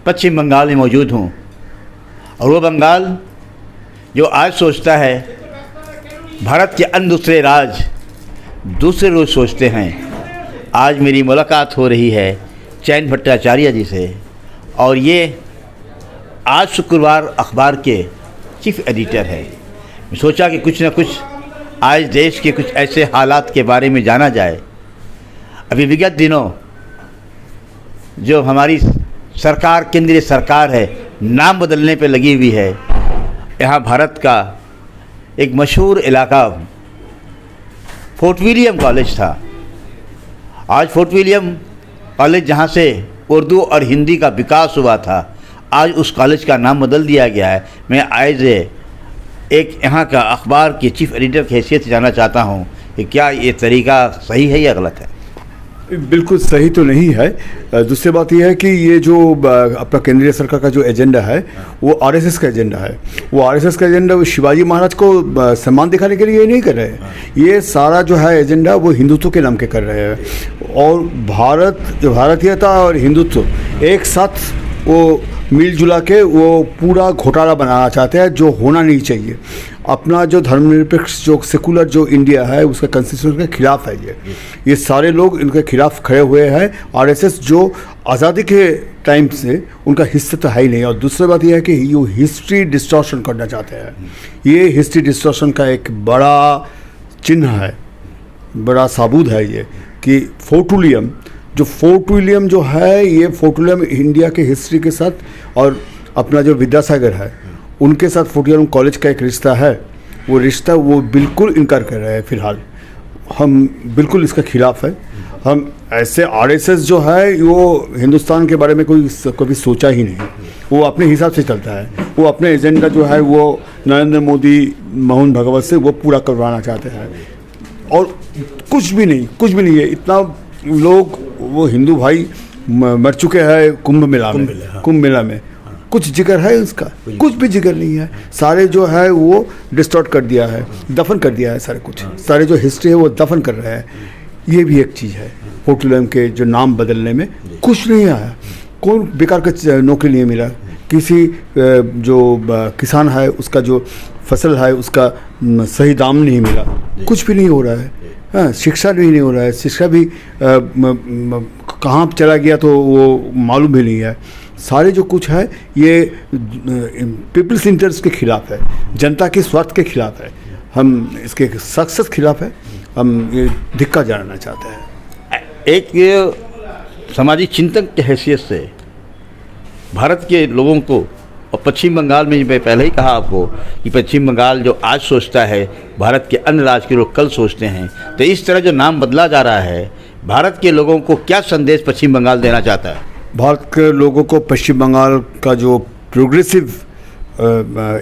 पश्चिम बंगाल में मौजूद हूँ और वो बंगाल जो आज सोचता है भारत के अन्य दूसरे राज्य दूसरे रोज़ सोचते हैं। आज मेरी मुलाकात हो रही है चयन भट्टाचार्य जी से और ये आज शुक्रवार अखबार के चीफ एडिटर है। सोचा कि कुछ ना कुछ आज देश के कुछ ऐसे हालात के बारे में जाना जाए। अभी विगत दिनों जो हमारी सरकार केंद्रीय सरकार है नाम बदलने पे लगी हुई है। यहाँ भारत का एक मशहूर इलाका फोर्ट विलियम कॉलेज था। आज फोर्ट विलियम कॉलेज जहाँ से उर्दू और हिंदी का विकास हुआ था, आज उस कॉलेज का नाम बदल दिया गया है। मैं आज एक यहाँ का अखबार के चीफ एडिटर की हैसियत से जानना चाहता हूँ कि क्या ये तरीका सही है या गलत है। बिल्कुल सही तो नहीं है। दूसरी बात यह है कि ये जो अपना केंद्रीय सरकार का जो एजेंडा है वो आरएसएस का एजेंडा है। वो आरएसएस का एजेंडा वो शिवाजी महाराज को सम्मान दिखाने के लिए ये नहीं कर रहे हैं। ये सारा जो है एजेंडा वो हिंदुत्व के नाम के कर रहे हैं और भारतीयता और हिंदुत्व एक साथ वो मिलजुला के वो पूरा घोटाला बनाना चाहते हैं जो होना नहीं चाहिए। अपना जो धर्मनिरपेक्ष जो सेकुलर जो इंडिया है उसका कॉन्स्टिट्यूशन के खिलाफ है। ये सारे लोग इनके खिलाफ खड़े हुए हैं। आरएसएस जो आज़ादी के टाइम से उनका हिस्सा तो है ही नहीं। और दूसरी बात यह है कि ये हिस्ट्री डिस्टॉर्शन करना चाहते हैं। ये हिस्ट्री डिस्टॉर्शन का एक बड़ा चिन्ह है, बड़ा साबूत है ये कि फोर्ट विलियम जो है ये फोर्ट विलियम इंडिया के हिस्ट्री के साथ और अपना जो विद्यासागर है उनके साथ फोर्ट विलियम कॉलेज का एक रिश्ता है। वो रिश्ता वो बिल्कुल इनकार कर रहे हैं। फ़िलहाल हम बिल्कुल इसके खिलाफ है। हम ऐसे आरएसएस जो है वो हिंदुस्तान के बारे में कभी सोचा ही नहीं। वो अपने हिसाब से चलता है। वो अपने एजेंडा जो है वो नरेंद्र मोदी मोहन भगवत से वो पूरा करवाना चाहते हैं और कुछ भी नहीं है। इतना लोग वो हिंदू भाई मर चुके हैं कुंभ मेला में कुछ जिक्र है उसका? कुछ भी जिक्र नहीं है। सारे जो है वो डिस्टॉर्ट कर दिया है, दफन कर दिया है सारे कुछ। सारे जो हिस्ट्री है वो दफन कर रहे हैं। ये भी एक चीज़ है। फोर्ट विलियम के जो नाम बदलने में कुछ नहीं आया। कौन बेकार का नौकरी नहीं मिला। किसी जो किसान है उसका जो फसल है उसका सही दाम नहीं मिला। कुछ भी नहीं हो रहा है। हाँ, शिक्षा भी नहीं हो रहा है। शिक्षा भी कहाँ चला गया तो वो मालूम भी नहीं है। सारे जो कुछ है ये पीपल्स इंटरेस्ट के खिलाफ है, जनता के स्वार्थ के खिलाफ है। हम इसके सख्त खिलाफ है। हम ये धिक्कार जताना चाहते हैं। एक सामाजिक चिंतक की हैसियत से भारत के लोगों को और पश्चिम बंगाल में मैं पहले ही कहा आपको कि पश्चिम बंगाल जो आज सोचता है भारत के अन्य राज्य के लोग कल सोचते हैं। तो इस तरह जो नाम बदला जा रहा है भारत के लोगों को क्या संदेश पश्चिम बंगाल देना चाहता है? भारत के लोगों को पश्चिम बंगाल का जो प्रोग्रेसिव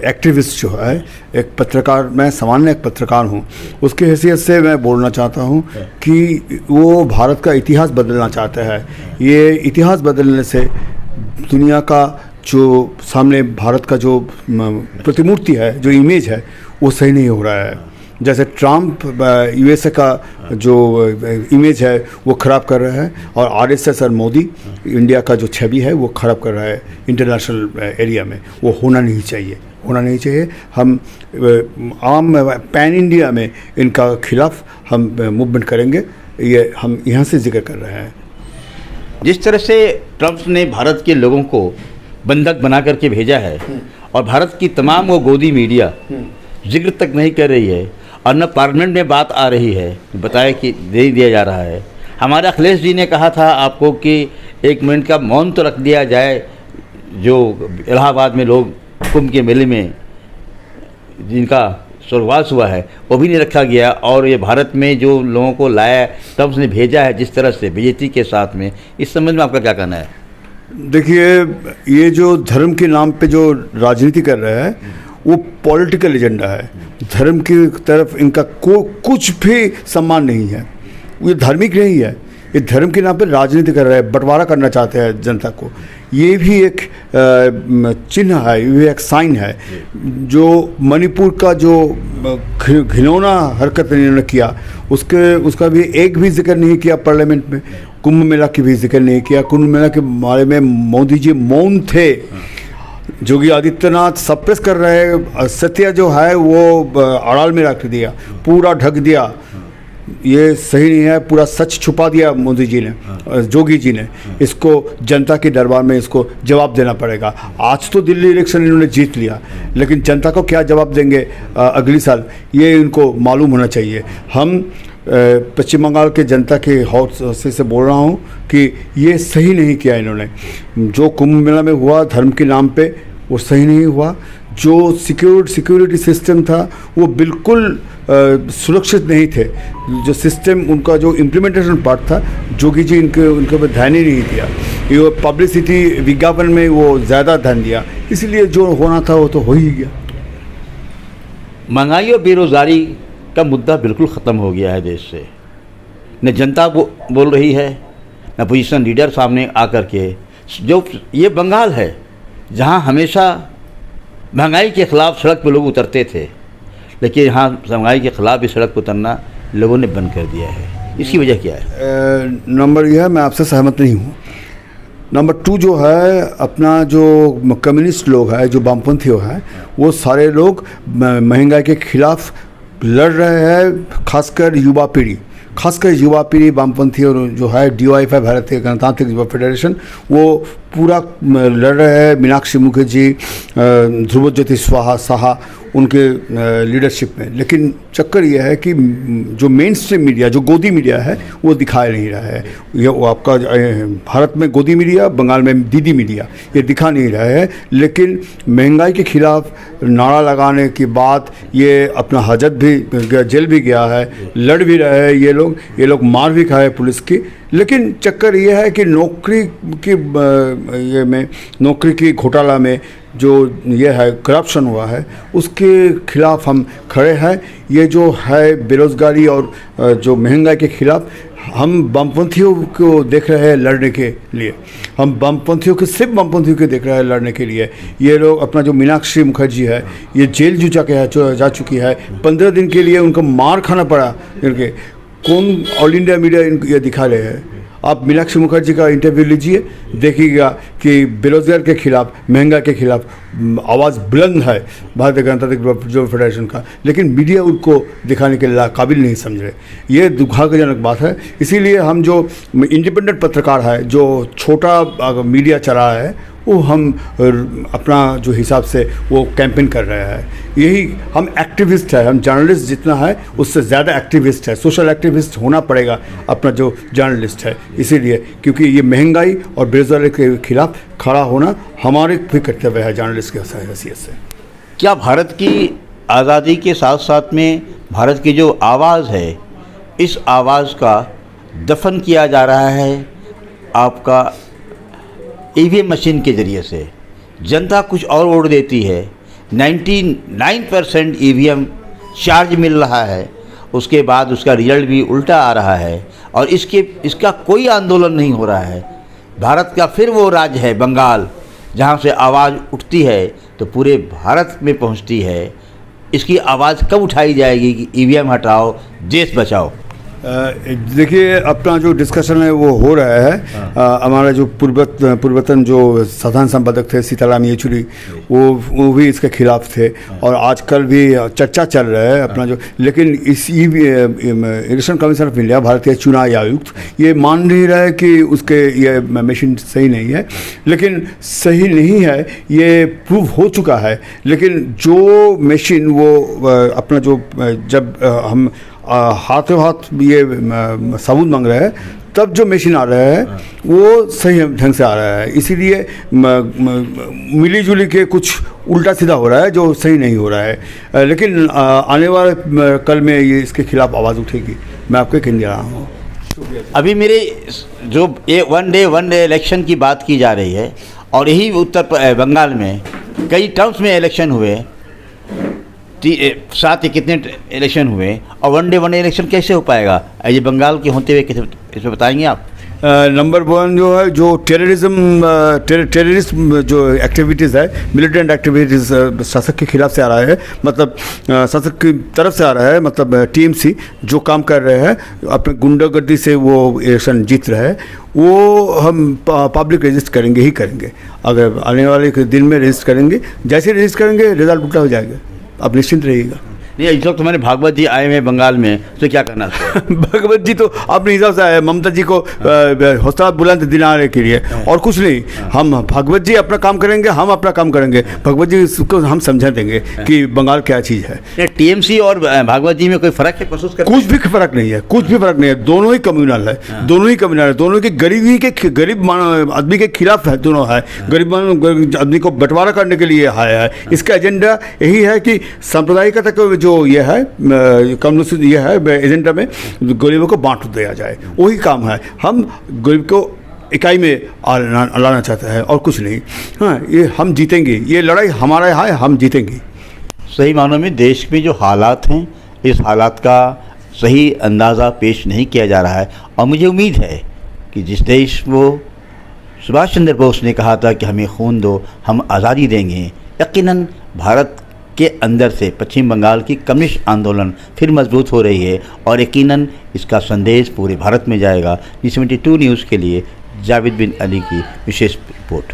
एक्टिविस्ट जो है, एक पत्रकार, मैं सामान्य एक पत्रकार हूँ, उसकी हैसियत से मैं बोलना चाहता हूँ कि वो भारत का इतिहास बदलना चाहते हैं। ये इतिहास बदलने से दुनिया का जो सामने भारत का जो प्रतिमूर्ति है, जो इमेज है, वो सही नहीं हो रहा है। जैसे ट्रम्प यूएसए का जो इमेज है वो ख़राब कर रहा है और आरएसएस और मोदी इंडिया का जो छवि है वो ख़राब कर रहा है इंटरनेशनल एरिया में। वो होना नहीं चाहिए। हम आम पैन इंडिया में इनका खिलाफ हम मूवमेंट करेंगे। ये हम यहाँ से जिक्र कर रहे हैं। जिस तरह से ट्रम्प ने भारत के लोगों को बंधक बना करके भेजा है और भारत की तमाम वो गोदी मीडिया जिक्र तक नहीं कर रही है और न पार्लियामेंट में बात आ रही है, बताया कि दे दिया जा रहा है। हमारे अखिलेश जी ने कहा था आपको कि 1 मिनट का मौन तो रख दिया जाए। जो इलाहाबाद में लोग कुंभ के मेले में जिनका स्वर्गवास हुआ है वो भी नहीं रखा गया और ये भारत में जो लोगों को लाया तब उसने भेजा है जिस तरह से बेइज्जती के साथ में। इस संबंध में आपका क्या कहना है? देखिए, ये जो धर्म के नाम पे जो राजनीति कर रहे हैं वो पॉलिटिकल एजेंडा है। धर्म की तरफ इनका कुछ भी सम्मान नहीं है। ये धार्मिक नहीं है। ये धर्म के नाम पर राजनीति कर रहे हैं, बंटवारा करना चाहते हैं जनता को। ये भी एक चिन्ह है, ये भी एक साइन है। जो मणिपुर का जो घिनौना हरकत इन्होंने किया उसका भी एक भी जिक्र नहीं किया पार्लियामेंट में। कुंभ मेला की भी जिक्र नहीं किया। कुंभ मेला के बारे में मोदी जी मौन थे। योगी आदित्यनाथ सप्रेस कर रहे, सत्य जो है वो अड़ाल में रख दिया, पूरा ढक दिया। ये सही नहीं है, पूरा सच छुपा दिया मोदी जी ने, योगी जी ने। इसको जनता के दरबार में इसको जवाब देना पड़ेगा। आज तो दिल्ली इलेक्शन इन्होंने जीत लिया, लेकिन जनता को क्या जवाब देंगे अगली साल, ये इनको मालूम होना चाहिए। हम पश्चिम बंगाल के जनता के हौसले से बोल रहा हूँ कि ये सही नहीं किया इन्होंने। जो कुंभ मेला में हुआ धर्म के नाम पे, वो सही नहीं हुआ। जो सिक्योरिटी सिस्टम था वो बिल्कुल सुरक्षित नहीं थे। जो सिस्टम उनका जो इम्प्लीमेंटेशन पार्ट था, योगी जी उनके पर ध्यान ही नहीं दिया। ये पब्लिसिटी विज्ञापन में वो ज़्यादा ध्यान दिया, इसलिए जो होना था वो तो हो ही गया। महंगाई और बेरोज़गारी का मुद्दा बिल्कुल ख़त्म हो गया है देश से। न जनता बोल रही है, न पोजीशन लीडर सामने आकर के। जो ये बंगाल है जहाँ हमेशा महंगाई के ख़िलाफ़ सड़क पर लोग उतरते थे, लेकिन यहाँ महंगाई के ख़िलाफ़ भी सड़क पर उतरना लोगों ने बंद कर दिया है। इसकी वजह क्या है? नंबर यह है, मैं आपसे सहमत नहीं हूँ। नंबर 2 जो है, अपना जो कम्युनिस्ट लोग हैं, जो वामपंथी हैं, वो सारे लोग महंगाई के खिलाफ़ लड़ रहे हैं। खासकर युवा पीढ़ी वामपंथी और जो है DYFI भारतीय गणतांत्रिक युवा फेडरेशन, वो पूरा लड़ रहे हैं। मीनाक्षी मुखर्जी, ध्रुवज्योति साहा उनके लीडरशिप में। लेकिन चक्कर ये है कि जो मेन स्ट्रीम मीडिया, जो गोदी मीडिया है, वो दिखा नहीं रहा है। ये वो आपका भारत में गोदी मीडिया, बंगाल में दीदी मीडिया, ये दिखा नहीं रहा है। लेकिन महंगाई के खिलाफ नारा लगाने के बाद ये अपना हाजत भी, जेल भी गया है, लड़ भी रहे हैं ये लोग मार भी खाए पुलिस की। लेकिन चक्कर ये है कि नौकरी की घोटाला में जो ये है करप्शन हुआ है, उसके खिलाफ हम खड़े हैं। ये जो है बेरोज़गारी और जो महंगाई के खिलाफ हम वामपंथियों को देख रहे हैं लड़ने के लिए। हम वामपंथियों के, सिर्फ वामपंथियों को देख रहे हैं लड़ने के लिए। ये लोग अपना जो मीनाक्षी मुखर्जी है, ये जेल जा चुकी है। 15 दिन के लिए उनको मार खाना पड़ा। इनके कौन ऑल इंडिया मीडिया इनको ये दिखा रहे हैं। आप मीनाक्षी मुखर्जी का इंटरव्यू लीजिए, देखिएगा कि बेरोजगार के खिलाफ, महंगाई के खिलाफ आवाज़ बुलंद है भारतीय गणतांत्रिक युवा फेडरेशन का। लेकिन मीडिया उनको दिखाने के काबिल नहीं समझ रहे। ये दुर्भाग्यजनक बात है। इसीलिए हम जो इंडिपेंडेंट पत्रकार है, जो छोटा मीडिया चला है, वो हम अपना जो हिसाब से वो कैंपेन कर रहे हैं। यही हम एक्टिविस्ट है, हम जर्नलिस्ट जितना है उससे ज़्यादा एक्टिविस्ट है, सोशल एक्टिविस्ट होना पड़ेगा अपना जो जर्नलिस्ट है। इसीलिए क्योंकि ये महंगाई और बेरोजगारी के खिलाफ खड़ा होना हमारे भी कर्तव्य है जर्नलिस्ट के हैसियत से। क्या भारत की आज़ादी के साथ साथ में भारत की जो आवाज़ है, इस आवाज़ का दफन किया जा रहा है आपका EVM मशीन के ज़रिए से? जनता कुछ और वोट देती है, 99% EVM चार्ज मिल रहा है, उसके बाद उसका रिजल्ट भी उल्टा आ रहा है और इसका कोई आंदोलन नहीं हो रहा है। भारत का फिर वो राज्य है बंगाल, जहाँ से आवाज़ उठती है तो पूरे भारत में पहुँचती है। इसकी आवाज़ कब उठाई जाएगी कि EVM हटाओ, देश बचाओ? देखिए, अपना जो डिस्कशन है वो हो रहा है। हमारा जो पूर्वतन जो साधारण संपादक थे सीताराम येचुरी, वो भी इसके खिलाफ थे और आजकल भी चर्चा चल रहा है अपना जो। लेकिन इस इलेक्शन कमीशन ऑफ इंडिया, भारतीय चुनाव आयुक्त, ये मान नहीं रहा है कि उसके ये मशीन सही नहीं है। लेकिन सही नहीं है ये प्रूव हो चुका है। लेकिन जो मशीन वो अपना जो जब हम हाथों हाथ ये सबूत मांग रहे हैं, तब जो मशीन आ रहा है वो सही ढंग से आ रहा है। इसीलिए मिली जुली के कुछ उल्टा सीधा हो रहा है जो सही नहीं हो रहा है। लेकिन आने वाले कल में ये इसके खिलाफ आवाज़ उठेगी, मैं आपको कह रहा हूँ। अभी मेरे जो वन डे इलेक्शन की बात की जा रही है और यही उत्तर बंगाल में कई टर्म्स में इलेक्शन हुए, 7 या कितने इलेक्शन हुए और वन डे इलेक्शन कैसे हो पाएगा ये बंगाल के होते हुए? कैसे इसमें बताएंगे आप? नंबर वन जो है, जो टेररिज्म जो एक्टिविटीज़ है, मिलिटेंट एक्टिविटीज़ शासक के खिलाफ से आ रहा है, मतलब शासक की तरफ से आ रहा है, मतलब टीएमसी जो काम कर रहे हैं, अपने गुंडागर्दी से वो इलेक्शन जीत रहे हैं, वो हम पब्लिक रजिस्ट करेंगे ही करेंगे। अगर आने वाले दिन में रजिस्ट करेंगे, जैसे रजिस्ट करेंगे रिजल्ट उल्टा हो जाएगा, आप निश्चिंत रहिएगा। नहीं, इस वक्त हमारे भागवत जी आए हुए हैं बंगाल में, तो क्या करना चाहिए? भगवत जी तो अपने हिसाब से आए, ममता जी को हौसला बुलंद दिलाने के लिए, और कुछ नहीं। हम भगवत जी अपना काम करेंगे, हम अपना काम करेंगे, भगवत जी को हम समझा देंगे कि बंगाल क्या चीज़ है। टीएमसी और भागवत जी में कोई फर्क है महसूस करते हैं? कुछ भी फर्क नहीं है, कुछ भी फर्क नहीं है, दोनों ही कम्युनल है, दोनों ही कम्युनल है, दोनों की गरीब आदमी के खिलाफ है, दोनों है, गरीब आदमी को बंटवारा करने के लिए आया है। इसका एजेंडा यही है कि सांप्रदायिकता को जो ये है कम्युनिस्ट, ये है एजेंडा में गरीबों को बांट दिया जाए, वही काम है। हम गरीब को इकाई में लाना चाहते हैं और कुछ नहीं। हाँ, ये हम जीतेंगे, ये लड़ाई हमारा है, हम जीतेंगे। सही मानों में देश में जो हालात हैं, इस हालात का सही अंदाज़ा पेश नहीं किया जा रहा है, और मुझे उम्मीद है कि जिस देश वो सुभाष चंद्र बोस ने कहा था कि हमें खून दो, हम आज़ादी देंगे, यकीनन भारत के अंदर से पश्चिम बंगाल की कम्युनिस्ट आंदोलन फिर मजबूत हो रही है, और यकीनन इसका संदेश पूरे भारत में जाएगा। G72 न्यूज़ के लिए जावेद बिन अली की विशेष रिपोर्ट।